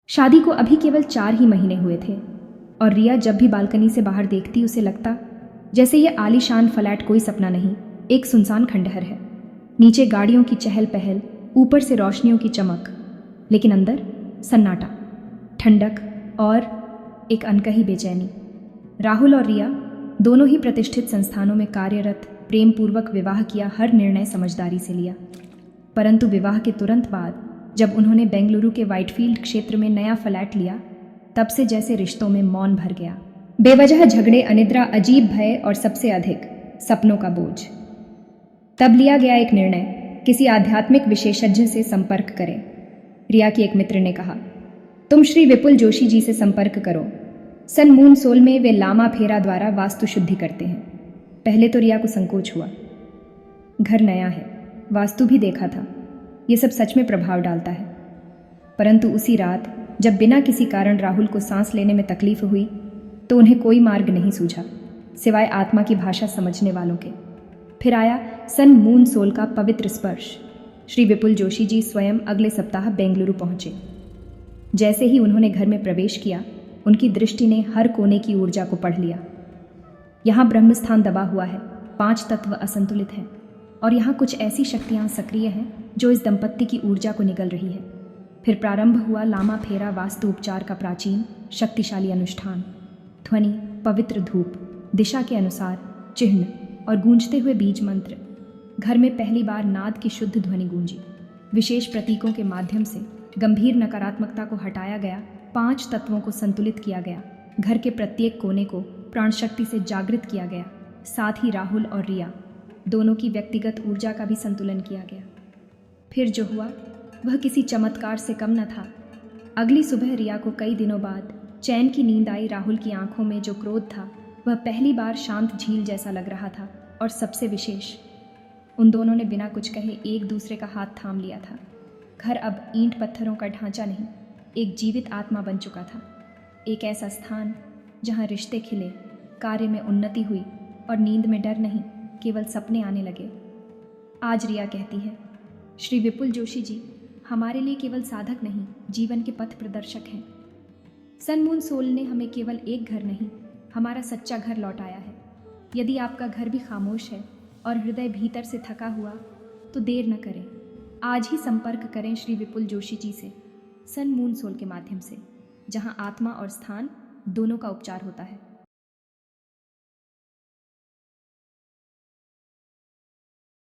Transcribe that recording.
शादी को अभी केवल 4 ही महीने हुए थे और रिया जब भी बालकनी से बाहर देखती उसे लगता जैसे ये आलीशान फ्लैट कोई सपना नहीं, एक सुनसान खंडहर है। नीचे गाड़ियों की चहल पहल, ऊपर से रोशनियों की चमक, लेकिन अंदर सन्नाटा, ठंडक और एक अनकही बेचैनी। राहुल और रिया दोनों ही प्रतिष्ठित संस्थानों में कार्यरत, प्रेम पूर्वक विवाह किया, हर निर्णय समझदारी से लिया। परंतु विवाह के तुरंत बाद जब उन्होंने बेंगलुरु के व्हाइटफील्ड क्षेत्र में नया फ्लैट लिया, तब से जैसे रिश्तों में मौन भर गया। बेवजह झगड़े, अनिद्रा, अजीब भय और सबसे अधिक सपनों का बोझ। तब लिया गया एक निर्णय, किसी आध्यात्मिक विशेषज्ञ से संपर्क करें। रिया की एक मित्र ने कहा, तुम श्री विपुल जोशी जी से संपर्क करो। सन मून सोल में वे लामा फेरा द्वारा वास्तु शुद्धि करते हैं। पहले तो रिया को संकोच हुआ। घर नया है, वास्तु भी देखा था, ये सब सच में प्रभाव डालता है। परंतु उसी रात जब बिना किसी कारण राहुल को सांस लेने में तकलीफ हुई तो उन्हें कोई मार्ग नहीं सूझा सिवाय आत्मा की भाषा समझने वालों के। फिर आया सन मून सोल का पवित्र स्पर्श। श्री विपुल जोशी जी स्वयं अगले सप्ताह बेंगलुरु पहुंचे। जैसे ही उन्होंने घर में प्रवेश किया, उनकी दृष्टि ने हर कोने की ऊर्जा को पढ़ लिया। यहाँ ब्रह्मस्थान दबा हुआ है, 5 तत्व असंतुलित हैं और यहाँ कुछ ऐसी शक्तियाँ सक्रिय हैं जो इस दंपत्ति की ऊर्जा को निगल रही है। फिर प्रारंभ हुआ लामा फेरा वास्तु उपचार का प्राचीन शक्तिशाली अनुष्ठान। ध्वनि, पवित्र धूप, दिशा के अनुसार चिन्ह और गूंजते हुए बीज मंत्र। घर में पहली बार नाद की शुद्ध ध्वनि गूंजी। विशेष प्रतीकों के माध्यम से गंभीर नकारात्मकता को हटाया गया, 5 तत्वों को संतुलित किया गया, घर के प्रत्येक कोने को प्राण शक्ति से जागृत किया गया। साथ ही राहुल और रिया दोनों की व्यक्तिगत ऊर्जा का भी संतुलन किया गया। फिर जो हुआ वह किसी चमत्कार से कम न था। अगली सुबह रिया को कई दिनों बाद चैन की नींद आई। राहुल की आंखों में जो क्रोध था वह पहली बार शांत झील जैसा लग रहा था और सबसे विशेष, उन दोनों ने बिना कुछ कहे एक दूसरे का हाथ थाम लिया था। घर अब ईंट पत्थरों का ढांचा नहीं, एक जीवित आत्मा बन चुका था। एक ऐसा स्थान जहाँ रिश्ते खिले, कार्य में उन्नति हुई और नींद में डर नहीं, केवल सपने आने लगे। आज रिया कहती है, श्री विपुल जोशी जी हमारे लिए केवल साधक नहीं, जीवन के पथ प्रदर्शक हैं। सन मून सोल ने हमें केवल एक घर नहीं, हमारा सच्चा घर लौटाया है। यदि आपका घर भी खामोश है और हृदय भीतर से थका हुआ तो देर न करें, आज ही संपर्क करें श्री विपुल जोशी जी से, सन मून सोल के माध्यम से, जहां आत्मा और स्थान दोनों का उपचार होता है।